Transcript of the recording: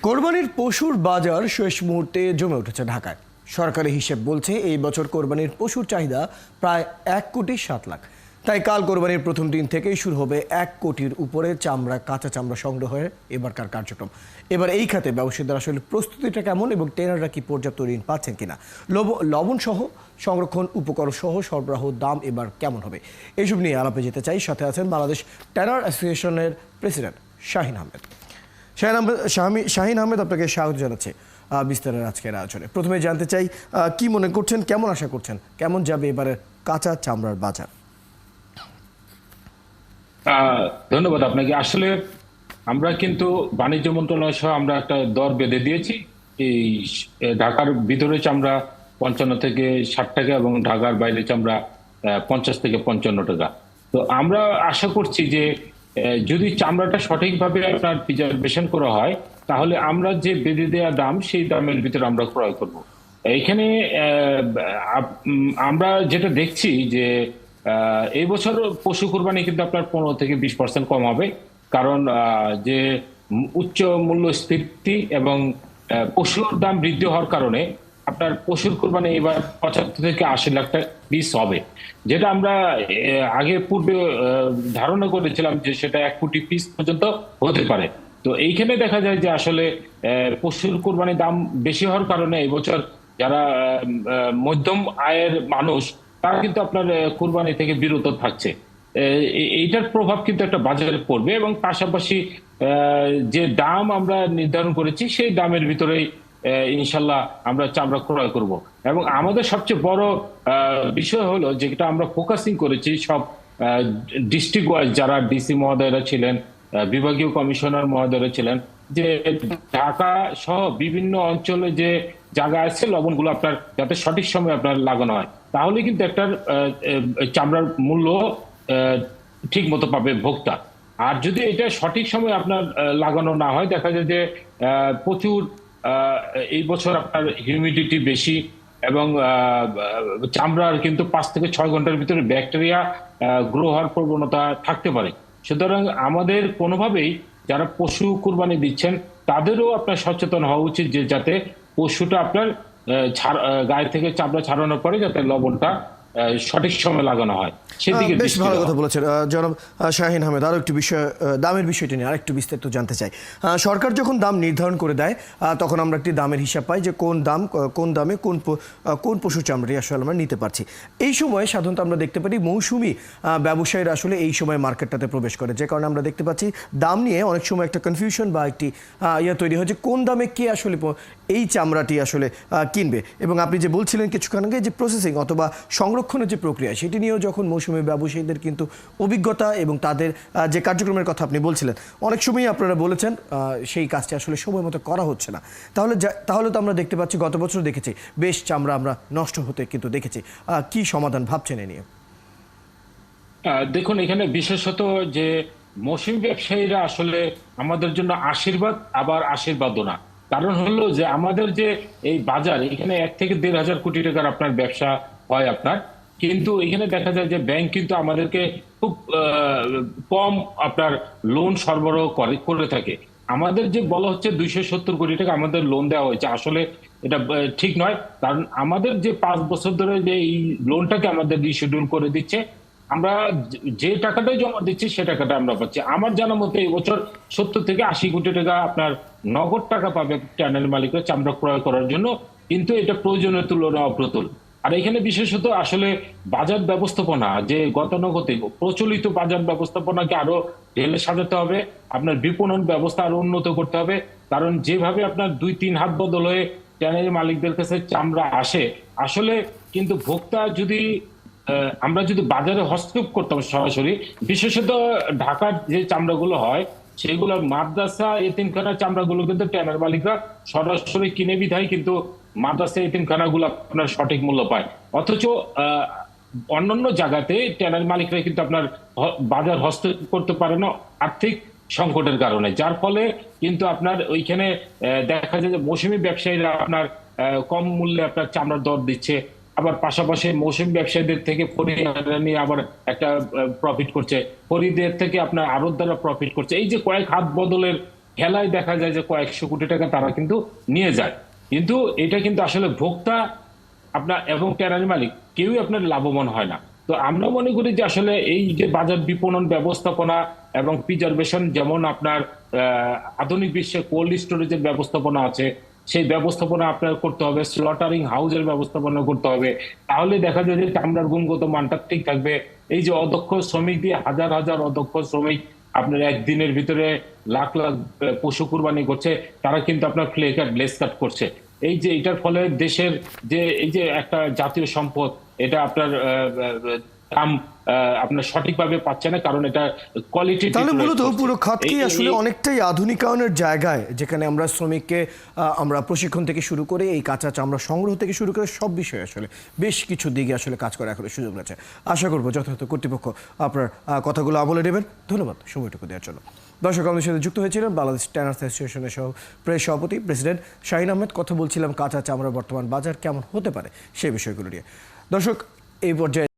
কোরবানির পশুর বাজার শেষ মুহূর্তে জমে উঠেছে ঢাকায়। সরকারি হিসেব বলছে এই বছর কোরবানির পশুর চাহিদা প্রায় 1,07,00,000। তাই কাল কোরবানির প্রথম দিন থেকেই শুরু হবে 1 কোটির উপরে কাঁচা চামড়া সংগ্রহের এবারকার কার্যক্রম। এবার এই খাতে ব্যবসায়ীদের আসলে প্রস্তুতিটা কেমন এবং ট্রেনাররা কি পর্যাপ্ত ঋণ পাচ্ছেন কিনা, লবণ সহ সংরক্ষণ উপকরণ সহ সরবরাহ দাম এবার কেমন হবে, এইসব নিয়ে আলাপে যেতে চাই। সাথে আছেন বাংলাদেশ ট্রেনার অ্যাসোসিয়েশনের প্রেসিডেন্ট শাহিন আহমেদ। শাহিন আহমেদ, আপনাকে স্বাগত জানাচ্ছি বিস্তারের আজকের আয়োজনে। প্রথমে জানতে চাই, কি মনে করছেন, কেমন আশা করছেন, কেমন যাবে এবারে কাঁচা চামড়ার বাজার? ধন্যবাদ আপনাকে। আসলে আমরা কিন্তু বাণিজ্য মন্ত্রণালয় সহ আমরা একটা দর বেঁধে দিয়েছি। এই ঢাকার ভিতরে চামড়া 55 থেকে 60 টাকা এবং ঢাকার বাইরে চামড়া 50 থেকে 55 টাকা। তো আমরা আশা করছি যে যদি চামড়াটা সঠিকভাবে আপনার প্রিজার্ভেশন করা হয় তাহলে আমরা যে বেঁধে দেওয়া দাম সেই দামের ভিতরে আমরা ক্রয় করব। এখানে আমরা যেটা দেখছি যে এই বছর পশু কুরবানি কিন্তু আপনার 15 থেকে 20% কম হবে, কারণ যে উচ্চ মূল্যস্ফীতি এবং পশুর দাম বৃদ্ধি হওয়ার কারণে আপনার পশুর কুরবানি এবার 75 থেকে 80 লাখ টাকা পিস হবে, যেটা আমরা আগে পূর্বে ধারণা করেছিলাম যে সেটা 1 কোটি পিস পর্যন্ত হতে পারে। তো এইখানে দেখা যায় যে আসলে পশুর কুরবানির দাম বেশি হওয়ার কারণে এবছর যারা মধ্যম আয়ের মানুষ তারা কিন্তু আপনার কুরবানি থেকে বিরত থাকছে। এইটার প্রভাব কিন্তু একটা বাজারে পড়বে এবং পাশাপাশি যে দাম আমরা নির্ধারণ করেছি সেই দামের ভিতরেই ইনশাল্লাহ আমরা চামড়া ক্রয় করব। এবং আমাদের সবচেয়ে বড় বিষয় হলো যেটা আমরা ফোকাসিং করেছি সব ডিস্ট্রিক্ট ওয়াইজ যারা ডিসি মহোদয়রা ছিলেন, বিভাগীয় কমিশনার মহোদয়রা ছিলেন, যে ঢাকা সহ বিভিন্ন অঞ্চলে যে জায়গা আছে লবণগুলো আপনার যাতে সঠিক সময় আপনার লাগানো হয়, তাহলে কিন্তু একটা চামড়ার মূল্য ঠিক মতো পাবে ভোক্তা। আর যদি এটা সঠিক সময় আপনার লাগানো না হয়, দেখা যায় যে প্রচুর এই বছর আপনার হিউমিডিটি বেশি এবং চামড়ার কিন্তু 5 থেকে 6 ঘন্টার ভিতরে ব্যাকটেরিয়া গ্রো হওয়ার প্রবণতা থাকতে পারে। সুতরাং আমাদের কোনোভাবেই যারা পশু কুরবানি দিচ্ছেন তাদেরও আপনার সচেতন হওয়া উচিত যে যাতে পশুটা আপনার গায়ে থেকে চামড়া ছাড়ানোর পরে যাতে লবণটা সঠিক সময় লাগানো হয় সেদিকে। বেশ ভালো কথা বলেছেন জনাব শাহিন আহমেদ। আরো একটু বিষয়, দামের বিষয়টি নিয়ে আরেকটু বিস্তারিত জানতে চাই। সরকার যখন দাম নির্ধারণ করে দেয় তখন আমরা একটি দামের হিসাব পাই যে কোন দামে কোন পশুর চামড়াটি আসলে আমরা নিতে পারছি। এই সময় সাধারণত আমরা দেখতে পারি মৌসুমি ব্যবসায়ীরা আসলে এই সময় মার্কেটটাতে প্রবেশ করে, যে কারণে আমরা দেখতে পাচ্ছি দাম নিয়ে অনেক সময় একটা কনফিউশন বা একটি তৈরি হয় যে কোন দামে কে আসলে এই চামড়াটি আসলে কিনবে। এবং আপনি যে বলছিলেন কিছুক্ষণ আগে যে প্রসেসিং অথবা সংরক্ষণের যে প্রক্রিয়া, সেটি নিয়েও যখন মৌসুমি ব্যবসায়ীদের কিন্তু অভিজ্ঞতা এবং তাদের যে কার্যক্রমের কথা আপনি বলছিলেন, অনেক সময়ই আপনারা বলেছেন সেই কাজটি আসলে সময় মতো করা হচ্ছে না। তাহলে তো আমরা দেখতে পাচ্ছি, গত বছর দেখেছি বেশ চামড়া আমরা নষ্ট হতে কিন্তু দেখেছি। কি সমাধান ভাবছেন এ নিয়ে? দেখুন, এখানে বিশেষত যে মৌসুমী ব্যবসায়ীরা আসলে আমাদের জন্য আশীর্বাদ আবার আশীর্বাদও না। কারণ হলো যে আমাদের যে এই বাজার, এখানে 1 থেকে 1.5 কোটি টাকার আপনার ব্যবসা হয় আপনার, কিন্তু এখানে দেখা যায় যে ব্যাংক কিন্তু আমাদেরকে খুব কম আপনার লোন সরবরাহ করে থাকে। আমাদের যে বলা হচ্ছে 270 কোটি টাকা আমাদের লোন দেওয়া হয়েছে, আসলে এটা ঠিক নয়। কারণ আমাদের যে 5 বছর ধরে যে এই লোনটাকে আমাদের রিশিডিউল করে দিচ্ছে, আমরা যে টাকাটাই জমা দিচ্ছি সে টাকাটা আমরা পাচ্ছি। আমার জানা মতে এই বছর 70 থেকে 80 কোটি টাকা আপনার নগদ টাকা পাবে ট্যানারি মালিকরা চামড়া ক্রয় করার জন্য, কিন্তু এটা প্রয়োজনের তুলনায় অপ্রতুল। আর এখানে বিশেষত আসলে বাজার ব্যবস্থাপনা, যে গতানুগতিক প্রচলিত বাজার ব্যবস্থাপনাকে আরো ঢেলে সাজাতে হবে, আপনার বিপণন ব্যবস্থা আরো উন্নত করতে হবে। কারণ যেভাবে আপনার 2-3 হাত বদল হয়ে ট্যানারি মালিকদের কাছে চামড়া আসে, আসলে কিন্তু ভোক্তা যদি আমরা যদি বাজারে হস্তক্ষেপ করতাম সরাসরি, বিশেষত ঢাকার যে চামড়াগুলো হয় সেগুলো মাদ্রাসা এতিমখানার চামড়াগুলো কিন্তু ট্যানার মালিকরা সরাসরি কিনে বিধায় কিন্তু মাদ্রাসা এতিমখানাগুলো আপনার সঠিক মূল্য পায়। অথচ অন্যান্য জায়গাতে ট্যানার মালিকরা কিন্তু আপনার বাজার হস্তক্ষেপ করতে পারে না আর্থিক সংকটের কারণে, যার ফলে কিন্তু আপনার ওইখানে দেখা যায় যে মৌসুমী ব্যবসায়ীরা আপনার কম মূল্যে আপনার চামড়ার দর দিচ্ছে, আবার পাশাপাশি মৌসুমী ব্যবসায়ীদের থেকে ফরিদরা নিয়ে আবার একটা প্রফিট করছে, ফরিদের থেকে আপনার আড়তদাররা প্রফিট করছে। এই যে কয়েক হাত বদলের খেলায় দেখা যায় যে কয়েকশো কোটি টাকা তারা কিন্তু নিয়ে যায়, কিন্তু এটা কিন্তু আসলে ভোক্তা আপনার এবং ট্যানারি মালিক কেউই আপনার লাভবান হয় না। তো আমরা মনে করি যে আসলে এই যে বাজার বিপণন ব্যবস্থাপনা এবং প্রিজার্ভেশন, যেমন আপনার আধুনিক বিশ্বে কোল্ড স্টোরেজের ব্যবস্থাপনা আছে, সেই ব্যবস্থাপনা আপনার করতে হবে, স্লটারিং হাউসের ব্যবস্থাপনা করতে হবে, তাহলে দেখা যায় যে চামড়ার গুণগত মানটা ঠিক থাকবে। এই যে অদক্ষ শ্রমিক দিয়ে হাজার হাজার অদক্ষ শ্রমিক আপনার একদিনের ভিতরে লাখ লাখ পশু কুরবানি করছে, তারা কিন্তু আপনার ফ্লে কাট লেস কাট করছে। এই যে এটার ফলে দেশের যে এই যে একটা জাতীয় সম্পদ, এটা আপনার দাম আপনার সঠিকভাবে পাচ্ছে না, কারণ এটা কোয়ালিটি। তাহলে মূলত পুরো খাতকেই আসলে অনেকটাই আধুনিকায়নের জায়গায়, যেখানে আমরা শ্রমিককে আমরা প্রশিক্ষণ থেকে শুরু করে এই কাঁচা চামড়া সংগ্রহ থেকে শুরু করে সব বিষয়ে আসলে বেশ কিছু দিকে আসলে কাজ করার এখন সুযোগ রয়েছে। আশা করবো যথাযথ কর্তৃপক্ষ আপনার কথাগুলো আমলে নেবেন। ধন্যবাদ সময়টুকু দেওয়ার জন্য। দর্শক, আমাদের সাথে যুক্ত হয়েছিলেন বাংলাদেশ ট্যানার্স অ্যাসোসিয়েশনের প্রেস সভাপতি প্রেসিডেন্ট শাহিন আহমেদ। কথা বলছিলাম কাঁচা চামড়ার বর্তমান বাজার কেমন হতে পারে সেই বিষয়গুলো নিয়ে। দর্শক, এই পর্যায়ে